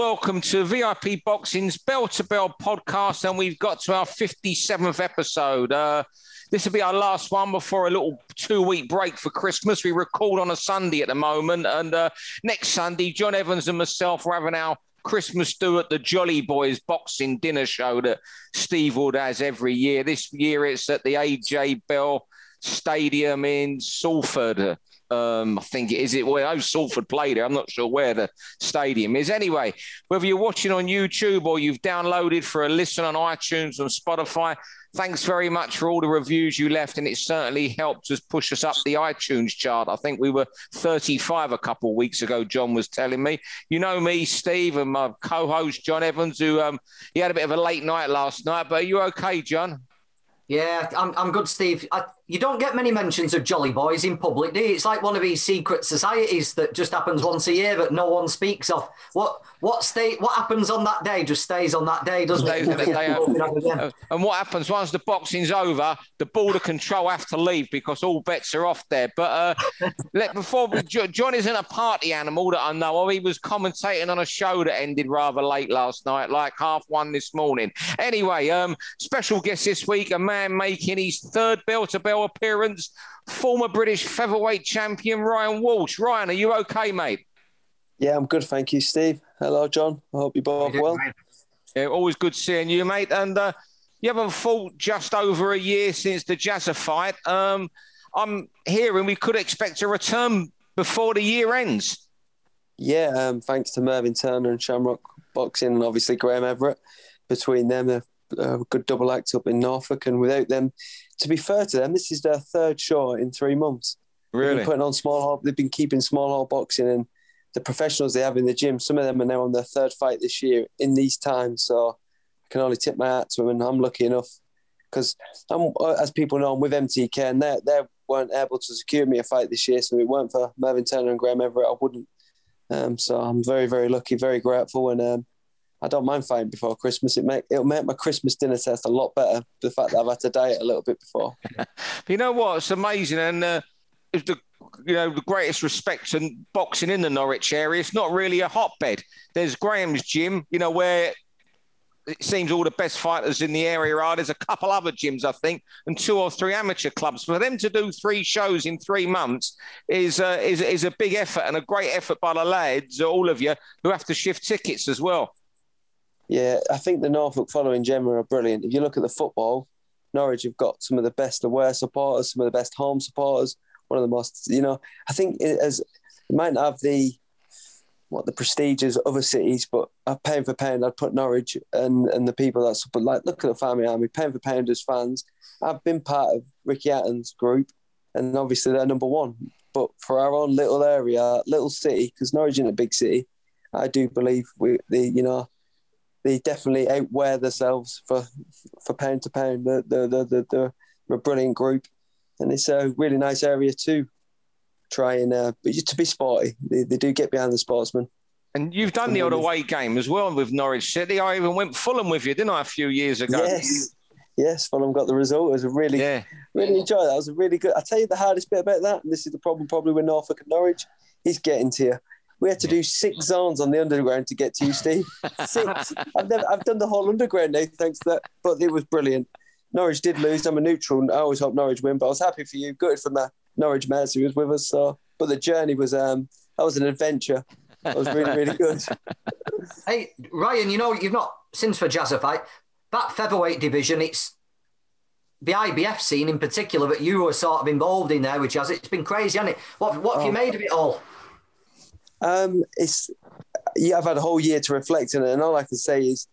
welcome to VIP Boxing's Bell to Bell podcast, and we've got to our 57th episode. This will be our last one before a little 2-week break for Christmas. We record on a Sunday at the moment, and next Sunday, John Evans and myself are having our Christmas do at the Jolly Boys boxing dinner show that Steve Wood has every year. This year it's at the AJ Bell Stadium in Salford. I think it is. Well, Salford play there. I'm not sure where the stadium is. Anyway, whether you're watching on YouTube or you've downloaded for a listen on iTunes and Spotify, thanks very much for all the reviews you left, and it certainly helped us push us up the iTunes chart. I think we were 35 a couple of weeks ago, John was telling me. You know me, Steve, and my co-host, John Evans, who he had a bit of a late night last night, but are you okay, John? Yeah, I'm good, Steve. You don't get many mentions of Jolly Boys in public, do you? It's like one of these secret societies that just happens once a year that no one speaks of. What happens on that day just stays on that day, doesn't it? And what happens once the boxing's over, the border control have to leave because all bets are off there. But John isn't a party animal that I know of. He was commentating on a show that ended rather late last night, like 1:30 this morning. Anyway, special guest this week, a man making his third bell-to-bell appearance, former British featherweight champion Ryan Walsh. Ryan, are you okay, mate? Yeah, I'm good, thank you, Steve. Hello, John. I hope you're both well. Yeah, always good seeing you, mate. And you haven't fought just over a year since the Jazza fight. I'm hearing we could expect a return before the year ends. Yeah, thanks to Mervyn Turner and Shamrock Boxing and obviously Graham Everett. Between them, a good double act up in Norfolk, and without them, to be fair to them, this is their third show in 3 months. Really? They've been putting on small hall. They've been keeping small hall boxing, and the professionals they have in the gym, some of them are now on their third fight this year in these times. So I can only tip my hat to them, and I'm lucky enough because, as people know, I'm with MTK, and they weren't able to secure me a fight this year. So if it weren't for Mervyn Turner and Graham Everett, I wouldn't. So I'm very, very lucky, very grateful, and I don't mind fighting before Christmas. It'll make my Christmas dinner taste a lot better. The fact that I've had to diet a little bit before. But you know what? It's amazing, and it's the greatest respect to boxing in the Norwich area. It's not really a hotbed. There's Graham's gym, where it seems all the best fighters in the area are. There's a couple other gyms, I think, and 2 or 3 amateur clubs. For them to do 3 shows in 3 months is a big effort, and a great effort by the lads, all of you, who have to shift tickets as well. Yeah, I think the Norfolk following Gemma are brilliant. If you look at the football, Norwich have got some of the best away supporters, some of the best home supporters, one of the most, I think it might not have the prestige as other cities, but pound for pound, I'd put Norwich and the people that support, like, look at the Family Army, pound for pound as fans. I've been part of Ricky Hatton's group, and obviously they're number one. But for our own little area, little city, because Norwich isn't a big city, I do believe they definitely outwear themselves for pound to pound. They're a brilliant group, and it's a really nice area to try and to be sporty. They do get behind the sportsmen. And you've done the odd away game as well with Norwich City. I even went Fulham with you, didn't I, a few years ago? Yes, Fulham got the result. It was really enjoyed that. It was a really good. I tell you the hardest bit about that, and this is the problem probably with Norfolk and Norwich, is getting to you. We had to do 6 zones on the underground to get to you, Steve. 6. I've done the whole underground now, thanks to that. But it was brilliant. Norwich did lose. I'm a neutral. I always hope Norwich win, but I was happy for you. Good for my Norwich mates who was with us. So, but the journey was that was an adventure. That was really, really good. Hey, Ryan, you've not, since the Jazza fight, that featherweight division, it's the IBF scene in particular that you were sort of involved in there with Jazza. It's been crazy, hasn't it? What have you made of it all? I've had a whole year to reflect on it, and all I can say is,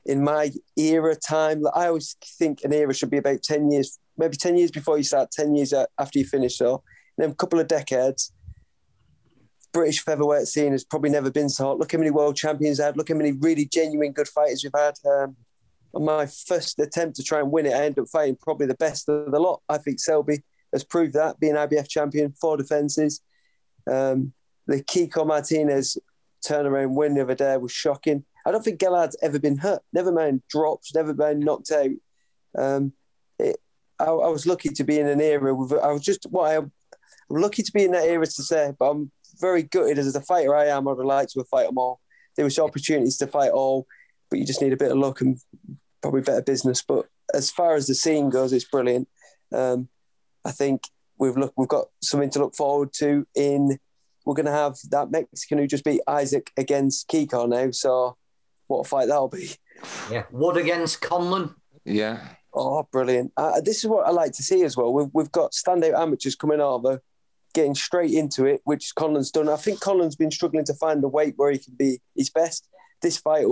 in my era time, I always think an era should be about 10 years, maybe 10 years before you start, 10 years after you finish. So, and then a couple of decades, British featherweight scene has probably never been so hot. Look how many world champions I had. Look how many really genuine good fighters we've had. On my first attempt to try and win it, I ended up fighting probably the best of the lot. I think Selby has proved that, being IBF champion, 4 defences. The Kiko Martinez turnaround win the other day was shocking. I don't think Gellard's ever been hurt. Never mind drops, never been knocked out. I was lucky to be in an era. I'm lucky to be in that era to say, but I'm very gutted as a fighter I am. I'd like to have fight them all. there was opportunities to fight all, but you just need a bit of luck and probably better business. But as far as the scene goes, it's brilliant. I think we've got something to look forward to. We're going to have that Mexican who just beat Isaac against Kiko now. So what a fight that'll be. Yeah, Wood against Conlon. Yeah. Oh, brilliant. This is what I like to see as well. We've got standout amateurs coming over, getting straight into it, which Conlon's done. I think Conlon's been struggling to find the weight where he can be his best. This fight,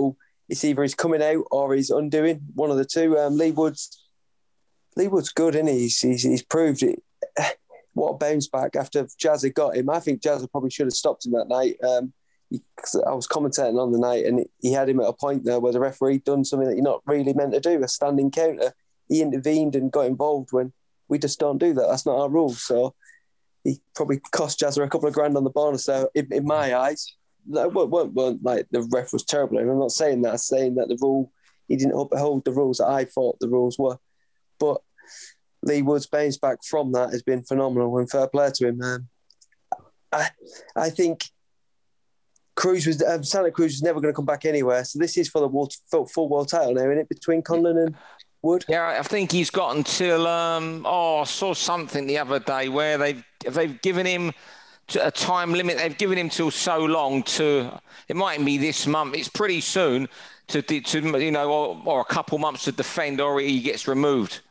it's either he's coming out or he's undoing, one of the two. Lee Wood's good, isn't he? He's proved it. What a bounce back after Jazza got him. I think Jazza probably should have stopped him that night. I was commentating on the night and he had him at a point there where the referee done something that you're not really meant to do, a standing counter. He intervened and got involved when we just don't do that. That's not our rule. So he probably cost Jazza a couple of grand on the bonus there, in my eyes. Weren't like the ref was terrible. I'm not saying that. I'm saying that the rule, he didn't uphold the rules that I thought the rules were. But Lee Wood's bounce back from that has been phenomenal and fair play to him. I think Santa Cruz was never going to come back anywhere. So this is for the full world title now, isn't it, between Conlon and Wood? Yeah, I think he's got until I saw something the other day where they've given him a time limit. They've given him till so long it might be this month. It's pretty soon to or a couple months to defend, or he gets removed.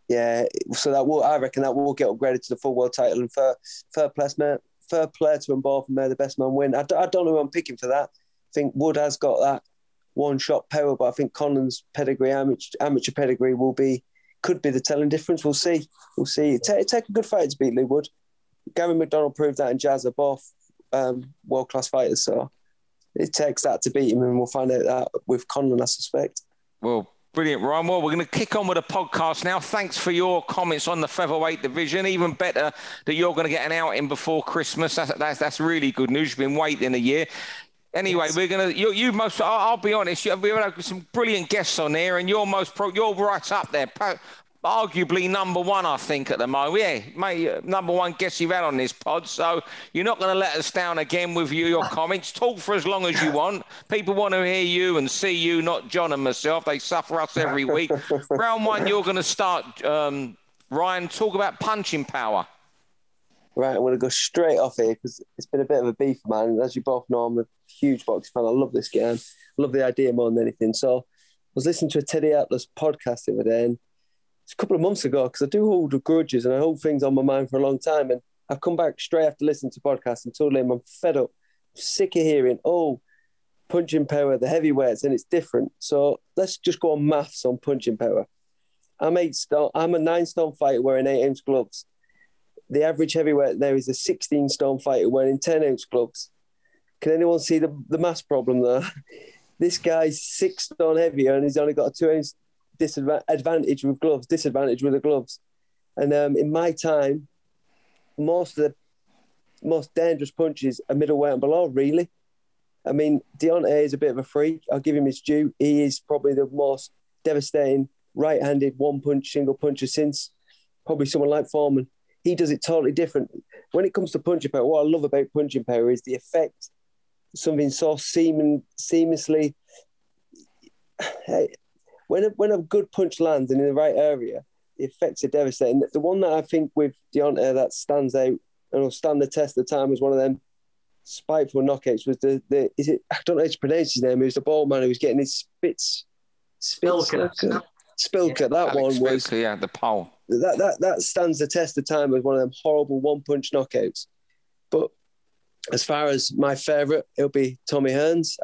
Yeah, so I reckon that will get upgraded to the full world title, and fair play to them both, and may the best man win. I don't know who I'm picking for that. I think Wood has got that one-shot power, but I think Conlon's pedigree, amateur pedigree, could be the telling difference. We'll see. It take a good fight to beat Lee Wood. Gary McDonald proved that, and Jazz are both world-class fighters, so it takes that to beat him, and we'll find out that with Conlon, I suspect. Well, brilliant, Ryan. Well, we're going to kick on with the podcast now. Thanks for your comments on the featherweight division. Even better that you're going to get an outing before Christmas. That's really good news. You've been waiting a year. Anyway, yes. We're going to. I'll be honest. We've had some brilliant guests on here, and you're right up there. Arguably number one, I think, at the moment. Yeah, mate, number one guest you've had on this pod. So you're not going to let us down again with your comments. Talk for as long as you want. People want to hear you and see you, not John and myself. They suffer us every week. Round one, you're going to start, Ryan. Talk about punching power. Right, I'm going to go straight off here because it's been a bit of a beef, man. As you both know, I'm a huge boxing fan. I love this game. I love the idea more than anything. So I was listening to a Teddy Atlas podcast the other day, and it's a couple of months ago, because I do hold grudges and I hold things on my mind for a long time. And I've come back straight after listening to podcasts and told him I'm fed up, sick of hearing, punching power, the heavyweights, and it's different. So let's just go on maths on punching power. I'm a 9-stone fighter wearing 8-ounce gloves. The average heavyweight there is a 16-stone fighter wearing 10-ounce gloves. Can anyone see the maths problem there? This guy's 6 stone heavier and he's only got a 2-ounce disadvantage with the gloves. And in my time, most of the most dangerous punches are middleweight and below, really. I mean, Deontay is a bit of a freak. I'll give him his due. He is probably the most devastating right-handed single puncher since probably someone like Foreman. He does it totally different. When it comes to punching power, what I love about punching power is the effect. Something so seamlessly. Hey, when a good punch lands and in the right area, the effects are devastating. The one that I think with Deontay that stands out and will stand the test of time was one of them spiteful knockouts was I don't know how to pronounce his name. It was the ball man who was getting his Spilker. Yeah. That one was the pole. That stands the test of time as one of them horrible one-punch knockouts. But as far as my favourite, it'll be Tommy Hearns.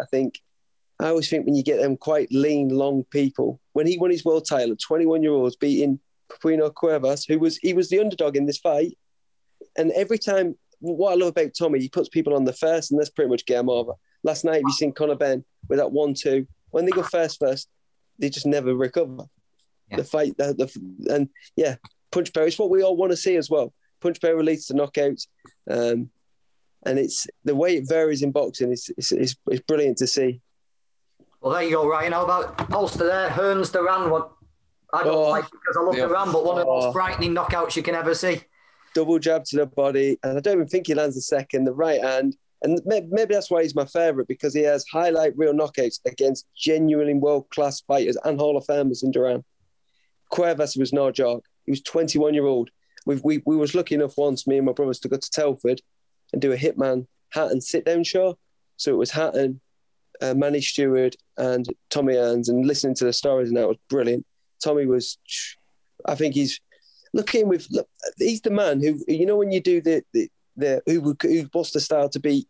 I always think when you get them quite lean, long people, when he won his world title at 21-year-olds, beating Pupino Cuevas, he was the underdog in this fight. And every time, what I love about Tommy, he puts people on the first, and that's pretty much game over. Last night, you've seen Conor Benn with that 1-2. When they go first, they just never recover. Yeah. The fight, punch power. It's what we all want to see as well. Punch power leads to knockouts. And it's the way it varies in boxing. It's brilliant to see. Well, there you go, Ryan. How about Ulster there? Hearns Duran. What I don't like because I love Duran, but one of the most frightening knockouts you can ever see. Double jab to the body, and I don't even think he lands the second. The right hand, And maybe that's why he's my favourite, because he has highlight reel knockouts against genuinely world-class fighters and Hall of Famers in Duran. Cuevas was no joke. He was 21-year-old. We was lucky enough once, me and my brothers, to go to Telford and do a Hitman Hatton sit-down show. So it was Hatton, Manny Stewart and Tommy Earns, and listening to the stories, and that was brilliant. Tommy was, I think he's the man who, you know, when you do who what's the style to beat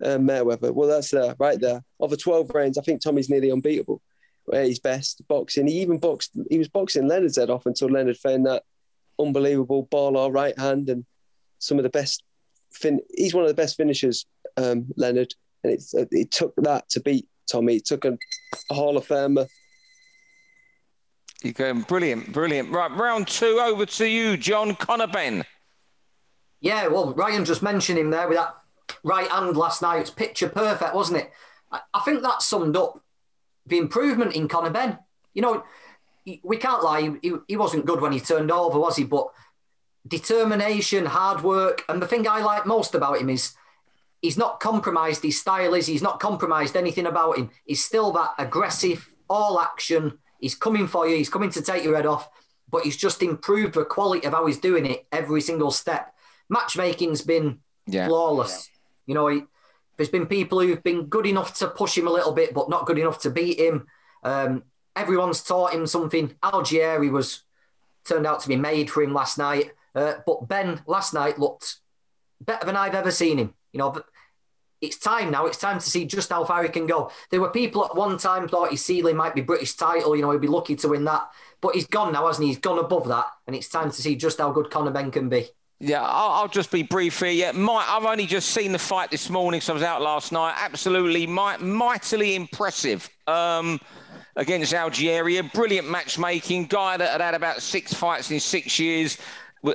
Mayweather? Well, that's right there. Over 12 rounds, I think Tommy's nearly unbeatable. Where he's best boxing. He was boxing Leonard's head off until Leonard found that unbelievable ball or right hand, and some of the best. He's one of the best finishers, Leonard, and it took that to beat Tommy. It took a Hall of Famer. You're going brilliant. Right, round 2, over to you, John. Conor Benn. Yeah, well, Ryan just mentioned him there with that right hand last night. It's picture perfect, wasn't it? I think that summed up the improvement in Conor Benn. You know, we can't lie, he wasn't good when he turned over, was he? But determination, hard work, and the thing I like most about him is he's not compromised his style, he's not compromised anything about him. He's still that aggressive, all action. He's coming for you, he's coming to take your head off, but he's just improved the quality of how he's doing it every single step. Matchmaking's been flawless. You know, there's been people who've been good enough to push him a little bit, but not good enough to beat him. Everyone's taught him something. Algieri turned out to be made for him last night. But Ben last night looked better than I've ever seen him. You know, it's time now. It's time to see just how far he can go. There were people at one time thought his ceiling might be British title. You know, he'd be lucky to win that. But he's gone now, hasn't he? He's gone above that. And it's time to see just how good Conor Benn can be. Yeah, I'll just be brief here. Yeah, I've only just seen the fight this morning, so I was out last night. Absolutely mightily impressive against Algeria. Brilliant matchmaking. Guy that had about 6 fights in 6 years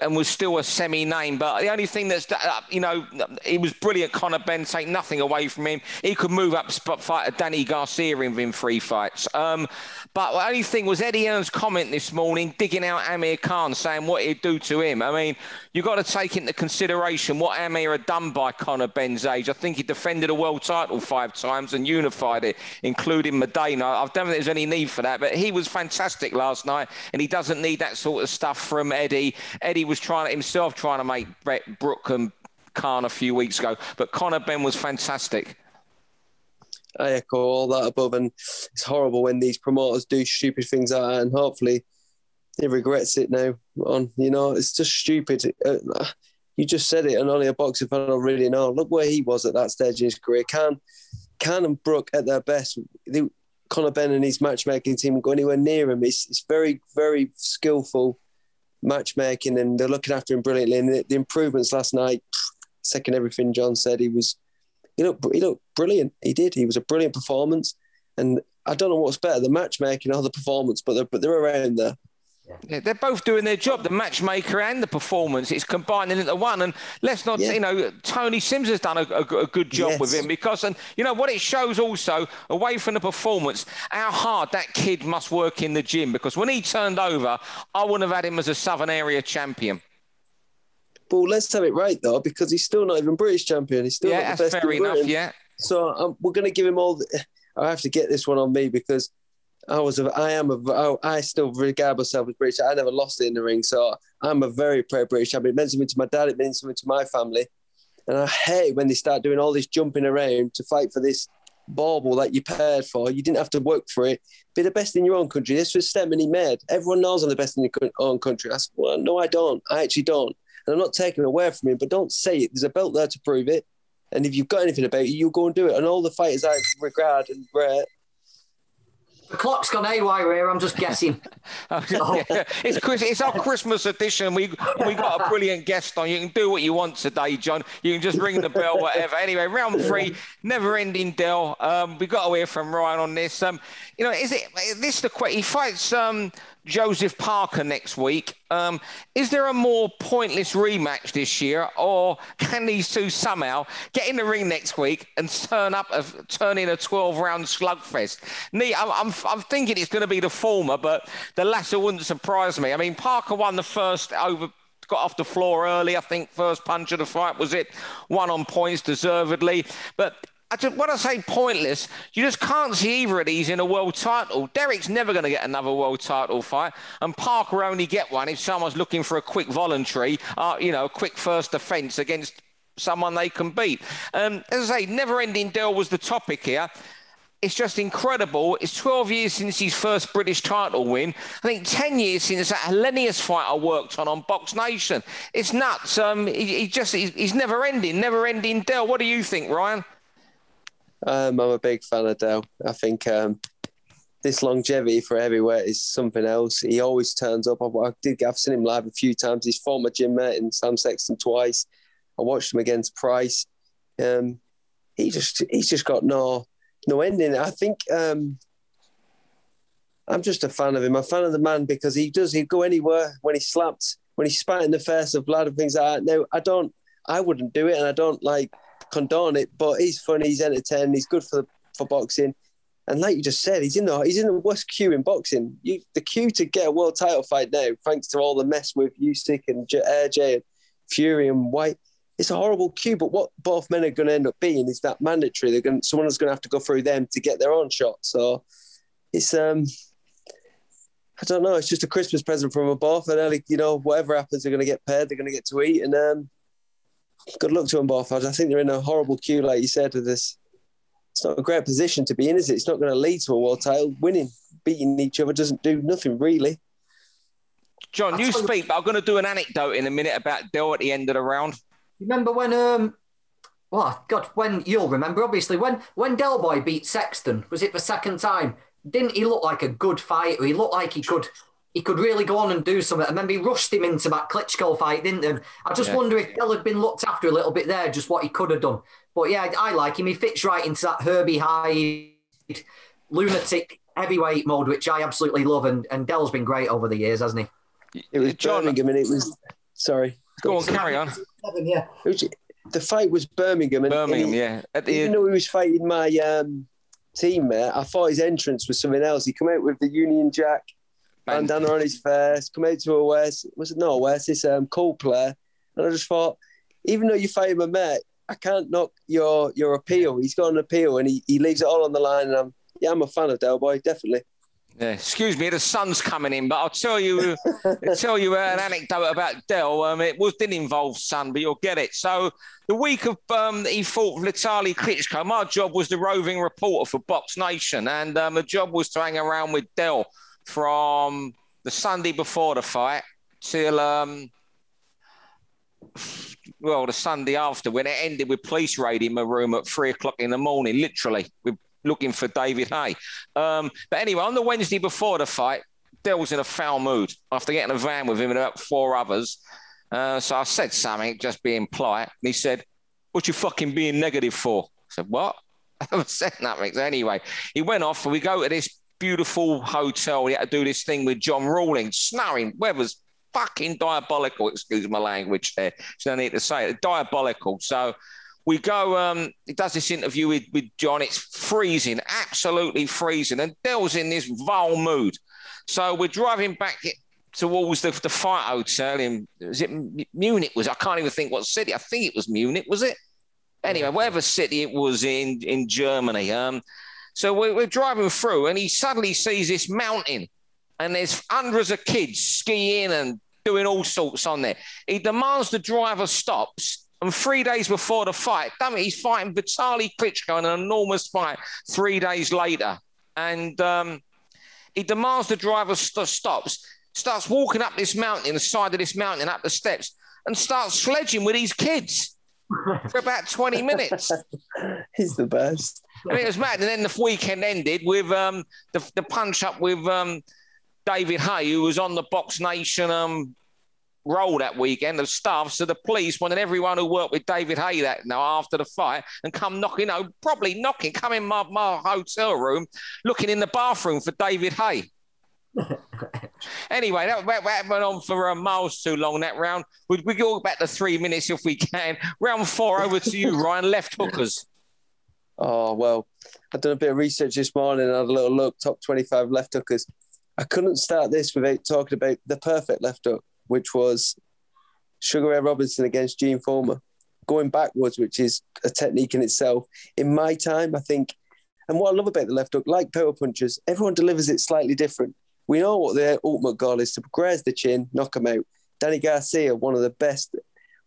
and was still a semi-name. But the only thing that's, he was brilliant, Conor Benn, take nothing away from him. He could move up fight Danny Garcia within 3 fights. But the only thing was Eddie Hearn's comment this morning, digging out Amir Khan, saying what he'd do to him. I mean, you've got to take into consideration what Amir had done by Conor Benn's age. I think he defended a world title 5 times and unified it, including Medina. I don't think there's any need for that, but he was fantastic last night, and he doesn't need that sort of stuff from Eddie. Eddie was trying to make Brooke and Khan a few weeks ago, but Conor Benn was fantastic. I echo all that above, and it's horrible when these promoters do stupid things like that, and hopefully he regrets it now. It's just stupid. You just said it, and only a boxer fan will really know. Look where he was at that stage in his career. Khan and Brooke at their best. Conor Benn and his matchmaking team won't go anywhere near him. It's very, very skillful matchmaking, and they're looking after him brilliantly. And the improvements last night, second everything John said, he looked brilliant. He did. He was a brilliant performance. And I don't know what's better, the matchmaking or the performance, but they're around there. Yeah, they're both doing their job, the matchmaker and the performance. It's combining into one. And let's not, Tony Sims has done a good job with him because, and what it shows also, away from the performance, how hard that kid must work in the gym. Because when he turned over, I wouldn't have had him as a Southern Area champion. Well, let's have it right, though, because he's still not even British champion. He's still not the best. That's fair enough, yeah. So we're going to give him all... I have to get this one on me because I still regard myself as British. I never lost it in the ring, so I'm a very proud British champion. It meant something to my dad. It meant something to my family. And I hate when they start doing all this jumping around to fight for this bauble that you paid for. You didn't have to work for it. Be the best in your own country. This was a statement he made. Everyone knows I'm the best in your own country. I said, well, no, I don't. I actually don't. And I'm not taking it away from him, but don't say it. There's a belt there to prove it. And if you've got anything about you go and do it. And all the fighters I regard and rate. The clock's gone haywire here. I'm just guessing. It's our Christmas edition. We got a brilliant guest on. You can do what you want today, John. You can just ring the bell, whatever. Anyway, round 3, never-ending Dell. We got to hear from Ryan on this. He fights Joseph Parker next week. Is there a more pointless rematch this year, or can these two somehow get in the ring next week and turn in a 12-round slugfest? I'm thinking it's going to be the former, but the latter wouldn't surprise me. I mean, Parker won the first over got off the floor early. I think first punch of the fight was it. Won on points deservedly. But when I say pointless, you just can't see either of these in a world title. Dereck's never going to get another world title fight, and Parker only get one if someone's looking for a quick voluntary, a quick first defence against someone they can beat. As I say, never-ending Dell was the topic here. It's just incredible. It's 12 years since his first British title win. I think 10 years since that Lillis fight I worked on Box Nation. It's nuts. He's never-ending Dell. What do you think, Ryan? I'm a big fan of Dell. I think this longevity for heavyweight is something else. He always turns up. I've seen him live a few times. He's fought my gym mate in Sam Sexton twice. I watched him against Price. He's just got no ending. I think I'm just a fan of him. I'm a fan of the man because he'd go anywhere when he slapped, when he spat in the face of Vlad and things like that. Now, I wouldn't do it and I don't condone it, but he's funny, he's entertaining, he's good for boxing. And like you just said, he's in the worst queue in boxing. The queue to get a world title fight now, thanks to all the mess with Usyk and AJ and Fury and White, it's a horrible queue. But what both men are going to end up being is that mandatory. Someone's going to have to go through them to get their own shot. So it's I don't know. It's just a Christmas present from them both. And whatever happens, they're going to get paid. They're going to get to eat. And good luck to them both. I think they're in a horrible queue, like you said, with this. It's not a great position to be in, is it? It's not going to lead to a world title. Beating each other doesn't do nothing, really. John, you speak, but I'm going to do an anecdote in a minute about Dell at the end of the round. Remember when, when you'll remember, obviously, when Del Boy beat Sexton, was it the second time? Didn't he look like a good fighter? He looked like he could really go on and do something. I remember he rushed him into that Klitschko fight, didn't he? I just wonder if Del had been looked after a little bit there, just what he could have done. But yeah, I like him. He fits right into that Herbie Hyde, lunatic heavyweight mode, which I absolutely love. And Del's been great over the years, hasn't he? It was Birmingham and it was... Sorry. Go on, carry on. Yeah. The fight was Birmingham. Yeah. Even though he was fighting my teammate, I thought his entrance was something else. He come out with the Union Jack, bandana on his face, come out to a West. Was it not a West? It's cool player. And I just thought, even though you're fighting my mate, I can't knock your appeal. He's got an appeal and he leaves it all on the line. And I'm a fan of Del Boy, definitely. Yeah, excuse me, the sun's coming in, but I'll tell you an anecdote about Del. It didn't involve sun, but you'll get it. So the week of he fought Vitaly Klitschko, my job was the roving reporter for Box Nation, and the job was to hang around with Del from the Sunday before the fight till the Sunday after, when it ended with police raiding my room at 3:00 in the morning, literally, with looking for David Hay. But anyway, on the Wednesday before the fight, Del was in a foul mood after getting a van with him and about 4 others. So I said something, just being polite. And he said, "What you fucking being negative for?" I said, "What?" I haven't said nothing. So anyway, he went off and we go to this beautiful hotel. He had to do this thing with John Rawling, snowing, weather's fucking diabolical, excuse my language there. So I need to say it, diabolical. So we go, he does this interview with John. It's freezing, absolutely freezing. And Del's in this vile mood. So we're driving back towards the fight hotel in, was it Munich? I can't even think what city. I think it was Munich, was it? Anyway, whatever city it was in Germany. So we're driving through and he suddenly sees this mountain and there's hundreds of kids skiing and doing all sorts on there. He demands the driver stops. And 3 days before the fight, damn it, he's fighting Vitaly Klitschko in an enormous fight 3 days later. And he demands the driver stops, starts walking up this mountain, the side of this mountain, up the steps, and starts sledging with these kids for about 20 minutes. He's the best. I mean, it was mad. And then the weekend ended with the punch-up with David Hay, who was on the Box Nation roll that weekend of staff. So the police wanted everyone who worked with David Hay after the fight and come knocking, come in my hotel room, looking in the bathroom for David Hay. Anyway, that went on for miles too long, that round. We go back to 3 minutes if we can. Round 4, over to you, Ryan. Left hookers. Oh, well, I've done a bit of research this morning and had a little look, top 25 left hookers. I couldn't start this without talking about the perfect left hook, which was Sugar Ray Robinson against Gene Foreman, going backwards, which is a technique in itself. In my time, I think, and what I love about the left hook, like power punchers, everyone delivers it slightly different. We know what their ultimate goal is, to graze the chin, knock them out. Danny Garcia, one of the best,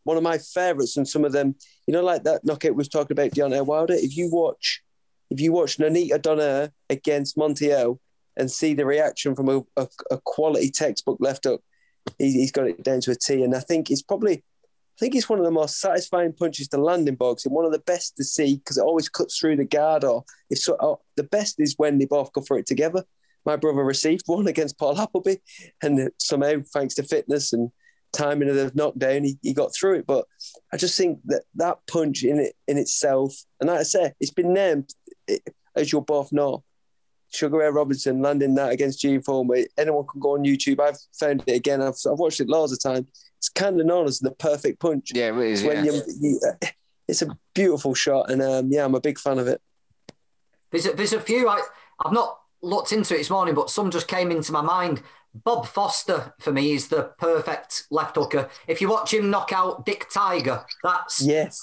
one of my favourites, and some of them, like that knockout we was talking about, Deontay Wilder. If you watch Nonita Donaire against Montiel and see the reaction from a quality textbook left hook, he's got it down to a T. And I think it's one of the most satisfying punches to land in boxing, one of the best to see, because it always cuts through the guard. The best is when they both go for it together. My brother received one against Paul Appleby, and somehow, thanks to fitness and timing of the knockdown, he got through it. But I just think that punch in itself, and like I say, it's been named, as you'll both know, Sugar Ray Robinson landing that against Gene Foreman. Anyone can go on YouTube. I've found it again. I've watched it loads of times. It's kind of known as the perfect punch. Yeah, it is. It's a beautiful shot, and I'm a big fan of it. There's a few. I've not looked into it this morning, but some just came into my mind. Bob Foster, for me, is the perfect left hooker. If you watch him knock out Dick Tiger, yes.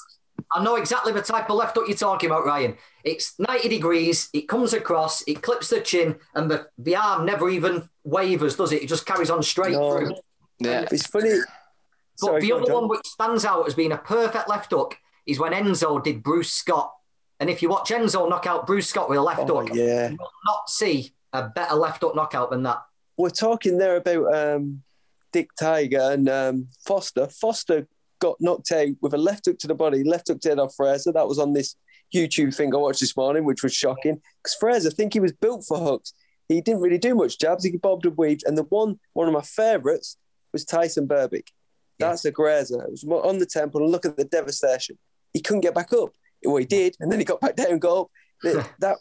I know exactly the type of left hook you're talking about, Ryan. It's 90 degrees, it comes across, it clips the chin, and the arm never even wavers, does it? It just carries on straight through. Yeah, it's funny. But the other one which stands out as being a perfect left hook is when Enzo did Bruce Scott. And if you watch Enzo knock out Bruce Scott with a left hook, you will not see a better left hook knockout than that. We're talking there about Dick Tiger and Foster. Foster got knocked out with a left hook to the body, left hook to head off Fraser. That was on this YouTube thing I watched this morning, which was shocking. Because Fraser, I think he was built for hooks. He didn't really do much jabs. He bobbed and weaved. And the one of my favourites was Tyson Burbick. That's a grazer. It was on the temple, and look at the devastation. He couldn't get back up. Well, he did, and then he got back down and got up.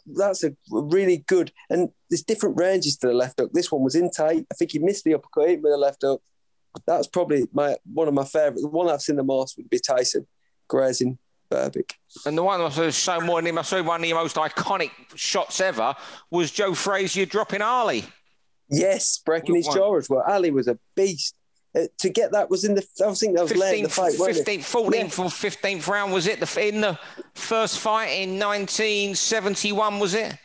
That's a really good, and there's different ranges to the left hook. This one was in tight. I think he missed the uppercut with the left hook. That's probably one of my favourites. The one I've seen the most would be Tyson grazing Burbick. And the one I saw so more than him, I saw one of the most iconic shots ever was Joe Frazier dropping Ali. Yes, breaking his jaw as well. Ali was a beast. To get that was in the, I think that was late in the fight, wasn't it? 14th or 15th round, was it? In the first fight in 1971, was it?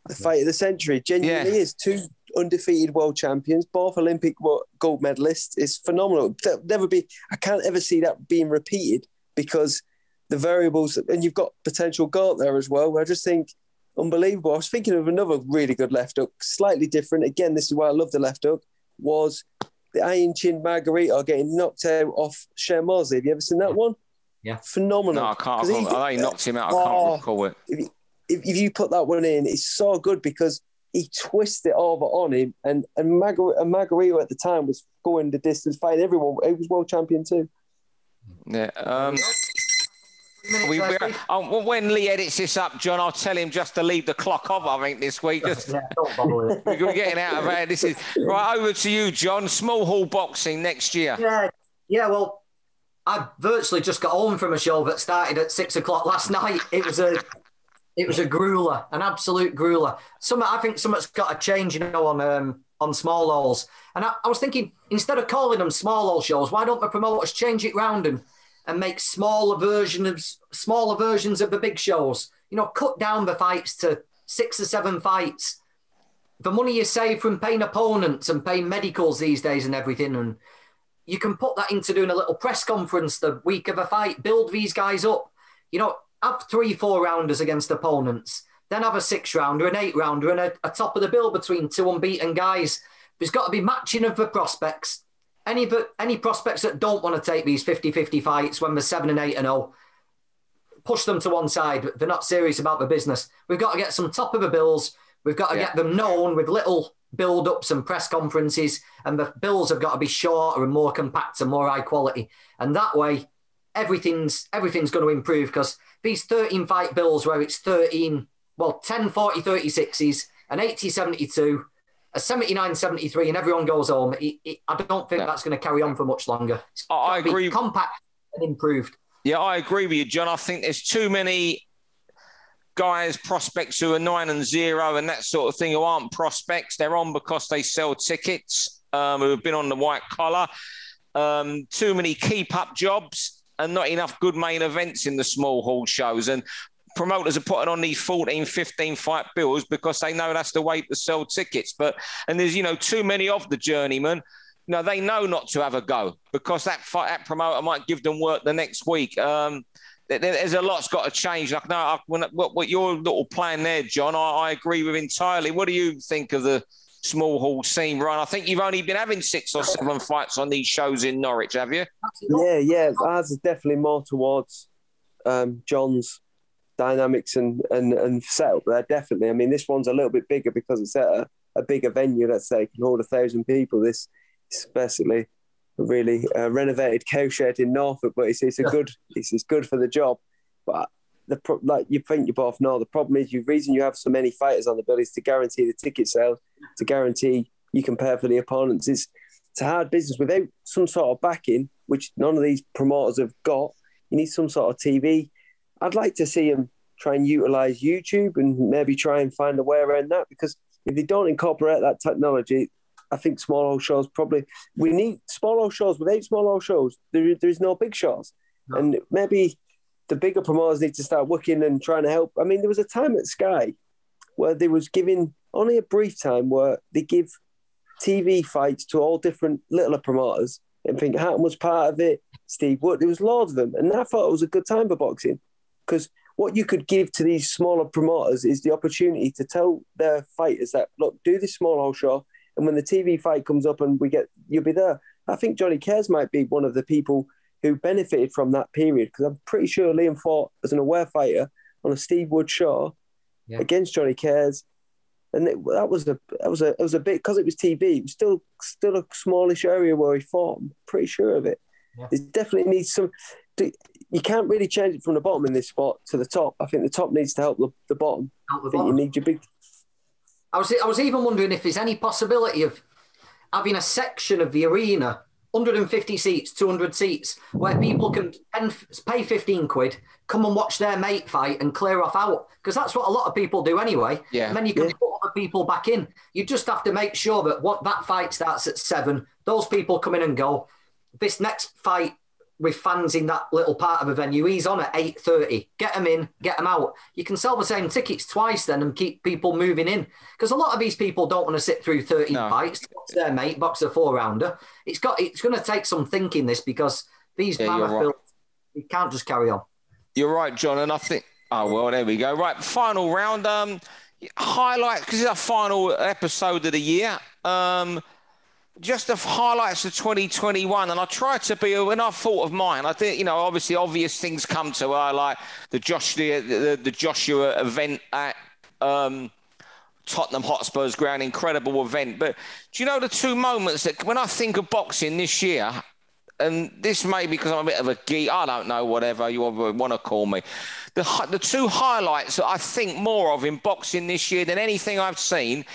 The fight of the century. Genuinely is. Two undefeated world champions, both Olympic gold medalists. It's phenomenal. I can't ever see that being repeated, because the variables, and you've got potential GOAT there as well. I just think unbelievable. I was thinking of another really good left hook, slightly different. Again, this is why I love the left hook, was the Iron Chin Margarito getting knocked out off Shane Mosley. Have you ever seen that one? Yeah. Phenomenal. No, I can't. I knocked him out. I can't recall it. If you put that one in, it's so good, because he twisted it over on him, and Margarito at the time was going the distance, fighting everyone. He was world champion too. Yeah. When Lee edits this up, John, I'll tell him just to leave the clock off, I think, this week. Don't bother it. We're getting out of here. This is right. Over to you, John. Small hall boxing next year. Yeah. Well, I virtually just got home from a show that started at 6 o'clock last night. It was a grueler, an absolute grueler. I think something's got to change, on small halls. And I was thinking, instead of calling them small hall shows, why don't the promoters change it round and make smaller versions of the big shows? Cut down the fights to 6 or 7 fights. The money you save from paying opponents and paying medicals these days and everything, and you can put that into doing a little press conference the week of a fight, build these guys up. Have 3-4 rounders against opponents, then have a 6-rounder, an 8-rounder, and a top of the bill between 2 unbeaten guys. There's got to be matching of the prospects. Any prospects that don't want to take these 50-50 fights when they're 7 and 8 and 0, push them to one side. They're not serious about the business. We've got to get some top of the bills. We've got to get them known with little build-ups and press conferences, and the bills have got to be shorter and more compact and more high quality. And that way, everything's going to improve, because these 13-fight bills where it's 10 40-36s, an 80-72, a 79-73, and everyone goes home. I don't think that's going to carry on for much longer. I agree. Compact and improved. Yeah, I agree with you, John. I think there's too many guys, prospects who are 9-0 and that sort of thing, who aren't prospects. They're on because they sell tickets, who have been on the white collar. too many keep-up jobs and not enough good main events in the small hall shows. And promoters are putting on these 14, 15 fight bills because they know that's the way to sell tickets. And there's, too many of the journeymen. They know not to have a go because that promoter might give them work the next week. There's a lot's got to change. What your little plan there, John, I agree with entirely. What do you think of the small hall scene, Ryan? I think you've only been having 6 or 7 fights on these shows in Norwich, have you? Yeah. Ours is definitely more towards John's dynamics and setup there, definitely. I mean, this one's a little bit bigger because it's at a bigger venue, let's say, can hold 1,000 people. This is basically a really renovated cowshed in Norfolk, but it's good for the job. But like you think you both know, the problem is the reason you have so many fighters on the bill is to guarantee the ticket sales, to guarantee you can pay for the opponents. It's a hard business without some sort of backing, which none of these promoters have got. You need some sort of TV. I'd like to see them try and utilise YouTube and maybe try and find a way around that, because if they don't incorporate that technology, I think small hall shows we need small hall shows. Without small hall shows, there is no big shows. No. And maybe the bigger promoters need to start working and trying to help. I mean, there was a time at Sky where they was giving only a brief time where they give TV fights to all different littler promoters. And I think Hatton was part of it, Steve Wood, there was loads of them. And I thought it was a good time for boxing, because what you could give to these smaller promoters is the opportunity to tell their fighters that, look, do this small hall show, and when the TV fight comes up and you'll be there. I think Johnny Cares might be one of the people who benefited from that period, because I'm pretty sure Liam fought as an aware fighter on a Steve Wood show against Johnny Cares, and that was a bit, because it was TV. It was still a smallish area where he fought. I'm pretty sure of it. Yeah. There definitely needs some. You can't really change it from the bottom in this spot to the top. I think the top needs to help the bottom. I think you need your big. I was even wondering if there's any possibility of having a section of the arena, 150 seats, 200 seats, where people can pay 15 quid, come and watch their mate fight and clear off out. Because that's what a lot of people do anyway. Yeah. And then you can put other people back in. You just have to make sure that that fight starts at 7. Those people come in and go. This next fight with fans in that little part of a venue, he's on at 8:30. Get them in, get them out. You can sell the same tickets twice then and keep people moving in. Because a lot of these people don't want to sit through 30 fights to box their mate, box a 4-rounder. It's going to take some thinking, this, because these mammoth bills, you can't just carry on. You're right, John. And I think, there we go. Right, final round. Highlight, because it's our final episode of the year. Just the highlights of 2021, and I tried to be, when I thought of mine, I think, obviously obvious things come to her, like the Joshua event at Tottenham Hotspur's ground, incredible event. But do you know the 2 moments that, when I think of boxing this year, and this may be because I'm a bit of a geek, I don't know, whatever you want to call me, the 2 highlights that I think more of in boxing this year than anything I've seen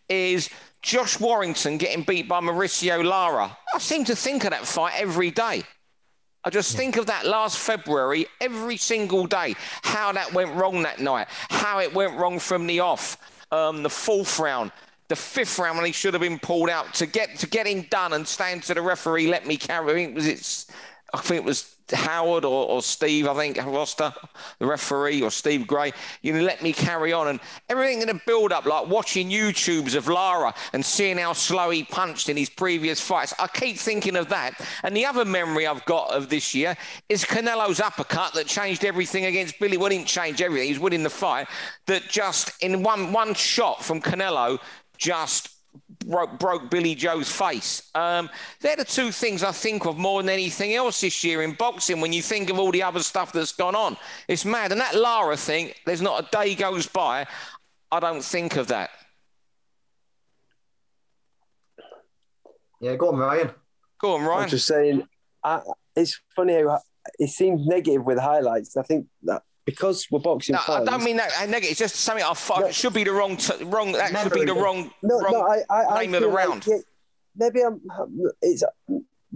is Josh Warrington getting beat by Mauricio Lara. I seem to think of that fight every day. I just think of that last February every single day, how that went wrong that night, how it went wrong from the off, the 4th round, the 5th round when he should have been pulled out, to get him done and stand to the referee, let me carry. I think it was Howard or Steve, I think, Roster, the referee, or Steve Gray, let me carry on. And everything in the build-up, like watching YouTubes of Lara and seeing how slow he punched in his previous fights, I keep thinking of that. And the other memory I've got of this year is Canelo's uppercut that changed everything against Billy. Well, he didn't change everything. He was winning the fight. That just, in one shot from Canelo, just broke Billy Joe's face. They're the 2 things I think of more than anything else this year in boxing, when you think of all the other stuff that's gone on. It's mad. And that Lara thing, there's not a day goes by I don't think of that. Yeah, go on, Ryan. I'm just saying, it's funny how it seems negative with highlights. I think that because we're boxing fans, I don't mean that negative. It's just something it should be the wrong. That should be the wrong name of the round. Maybe it's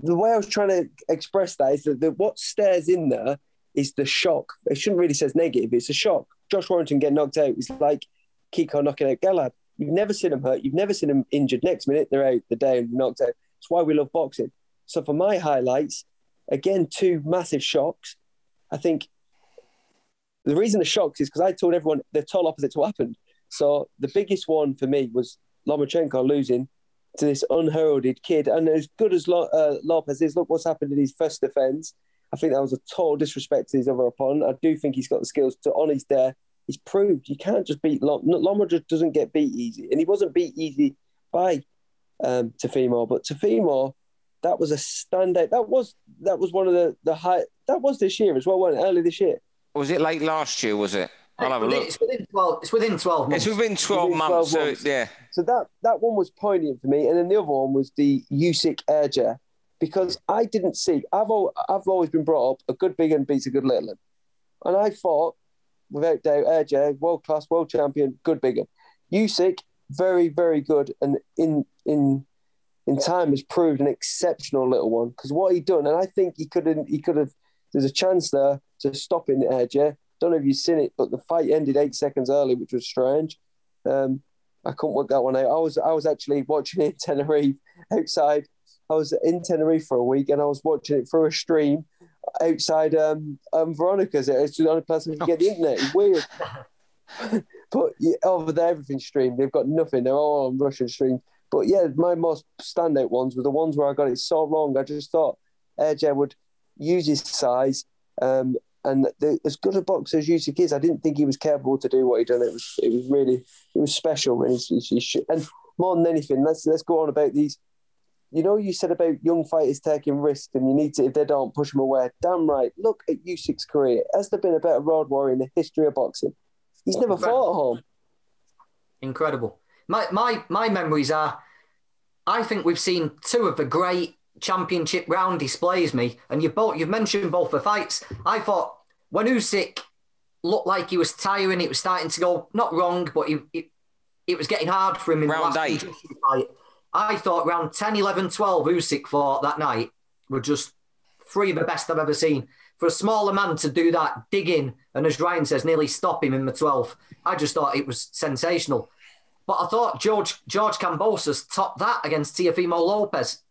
the way I was trying to express that is that what stares in there is the shock. It shouldn't really say negative. It's a shock. Josh Warrington getting knocked out is like Kiko knocking out Galad. You've never seen him hurt. You've never seen him injured. Next minute they're out the day and knocked out. That's why we love boxing. So for my highlights, again, 2 massive shocks. I think the reason the shocks is because I told everyone the total opposite to what happened. So the biggest one for me was Lomachenko losing to this unheralded kid. And as good as Lopez is, look what's happened in his first defence. I think that was a total disrespect to his other opponent. I do think he's got the skills to, on his day, he's proved you can't just beat Loma just doesn't get beat easy. And he wasn't beat easy by Teofimo, but Teofimo, that was a standout. That was one of the high, that was this year as well, wasn't it? Early this year. Was it late last year, was it? I'll have a look. It's within 12 months. It's within 12 months. So, yeah. So that one was poignant for me. And then the other one was the Usyk Erja. Because I didn't see, I've always been brought up, a good big one beats a good little one. And I thought, without doubt, Erja, world-class, world champion, good big one. Usyk, very, very good. And in time has proved an exceptional little one. Because what he done, and I think he could have, there's a chance there to stop in Erja. Don't know if you've seen it, but the fight ended 8 seconds early, which was strange. I couldn't work that one out. I was actually watching it in Tenerife outside. I was in Tenerife for a week and I was watching it through a stream outside Veronica's. It's the only place I can get the internet. It's weird. But over there, everything's streamed. They've got nothing. They're all on Russian streams. But yeah, my most standout ones were the ones where I got it so wrong. I just thought AJ would use his size. And as good a boxer as Usyk is, I didn't think he was capable to do what he done. It was special. And, and more than anything, let's go on about these. You know, you said about young fighters taking risks and you need to, if they don't, push them away. Damn right. Look at Usyk's career. Has there been a better road warrior in the history of boxing? He's never fought at home. Incredible. My memories are, I think we've seen 2 of the great championship round displays, me, and you've mentioned both the fights. I thought when Usyk looked like he was tiring, it was starting to go, not wrong, but it was getting hard for him in round the last 8 fight. I thought round 10, 11, 12, Usyk fought that night were just 3 of the best I've ever seen. For a smaller man to do that, dig in, and as Ryan says, nearly stop him in the 12th, I just thought it was sensational. But I thought George Kambosos topped that against Teofimo Lopez.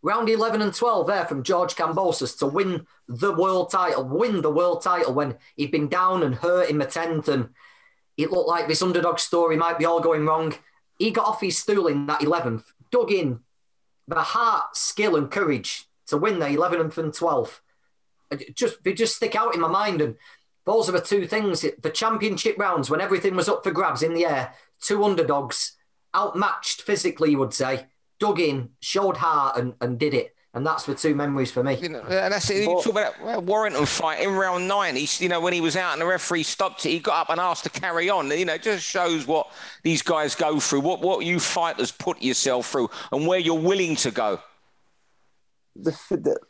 Round 11 and 12 there from George Kambosos to win the world title when he'd been down and hurt in the 10th, and it looked like this underdog story might be all going wrong. He got off his stool in that 11th, dug in the heart, skill and courage to win the 11th and 12th. They just stick out in my mind. And those are the 2 things. The championship rounds, when everything was up for grabs in the air, 2 underdogs, outmatched physically, you would say, dug in, showed heart and did it. And that's the 2 memories for me. You know, and that's it. You talk about that Warrington fight in round 9. When he was out and the referee stopped it, he got up and asked to carry on. You know, it just shows what these guys go through, what you fighters put yourself through, and where you're willing to go.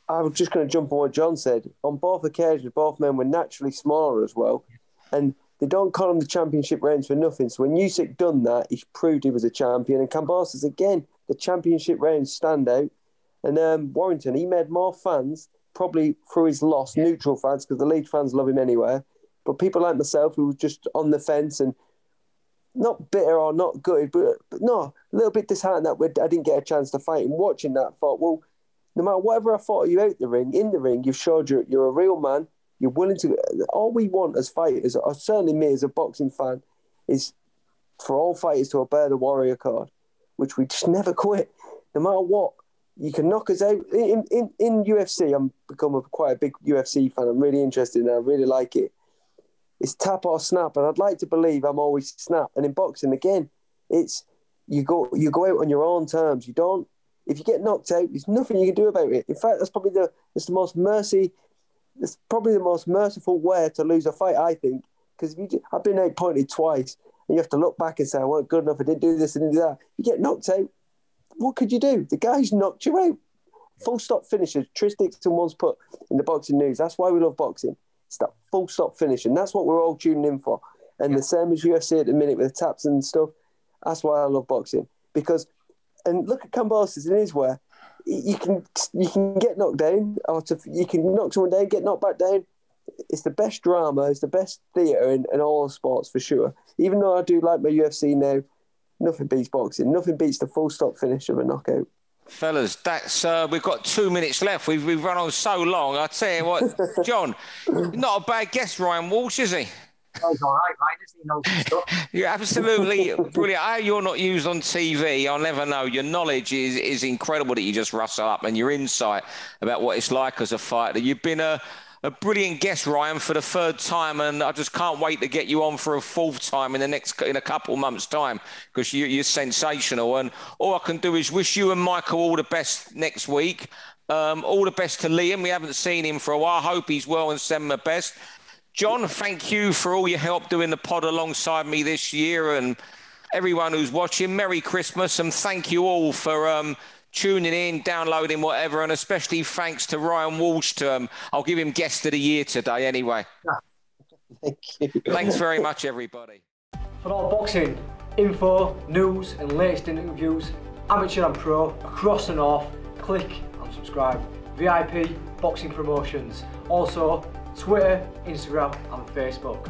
I was just going to jump on what John said. On both occasions, both men were naturally smaller as well, and they don't call him the championship range for nothing. So when Usyk done that, he proved he was a champion. And Kambosos again, the championship range standout. And Warrington, he made more fans, probably through his loss, neutral fans, because the league fans love him anyway. But people like myself who were just on the fence and not bitter or not good, but no, a little bit disheartened that I didn't get a chance to fight. And watching that, I thought, well, no matter whatever I thought of you out the ring, in the ring, you've showed you're a real man. You're willing to. All we want as fighters, or certainly me as a boxing fan, is for all fighters to obey the Warrior Code, which we just never quit, no matter what. You can knock us out. In UFC, I'm become quite a big UFC fan. I'm really interested in it. I really like it. It's tap or snap, and I'd like to believe I'm always snap. And in boxing, again, it's you go out on your own terms. You don't. If you get knocked out, there's nothing you can do about it. In fact, that's probably the most merciful way to lose a fight, I think. Because I've been outpointed twice, and you have to look back and say, I wasn't good enough, I didn't do this, I didn't do that. You get knocked out, what could you do? The guy's knocked you out. Full stop finisher. Tris Dixon once put in the Boxing News, that's why we love boxing. It's that full stop finish, and that's what we're all tuning in for. And the same as UFC at the minute with the taps and stuff, that's why I love boxing. Because, and look at Kambosos in his way, you can get knocked down, or you can knock someone down, get knocked back down. It's the best drama, it's the best theatre in all sports for sure. Even though I do like my UFC now, nothing beats boxing. Nothing beats the full stop finish of a knockout. Fellas, that's we've got 2 minutes left. We've run on so long. I tell you what, John, not a bad guest, Ryan Walsh, is he? He's all right, right? He knows his stuff. You're absolutely brilliant. How you're not used on TV, I'll never know. Your knowledge is incredible that you just rustle up, and your insight about what it's like as a fighter. You've been a brilliant guest, Ryan, for the third time, and I just can't wait to get you on for a fourth time in a couple of months' time, because you're sensational. And all I can do is wish you and Michael all the best next week. All the best to Liam. We haven't seen him for a while. I hope he's well and send him the best. John, thank you for all your help doing the pod alongside me this year, and everyone who's watching, Merry Christmas, and thank you all for tuning in, downloading, whatever, and especially thanks to Ryan Walsh. I'll give him Guest of the Year today anyway. Thank you. Thanks very much, everybody. For all boxing info, news and latest interviews, amateur and pro, across the north, click and subscribe. VIP Boxing Promotions. Also, Twitter, Instagram and Facebook.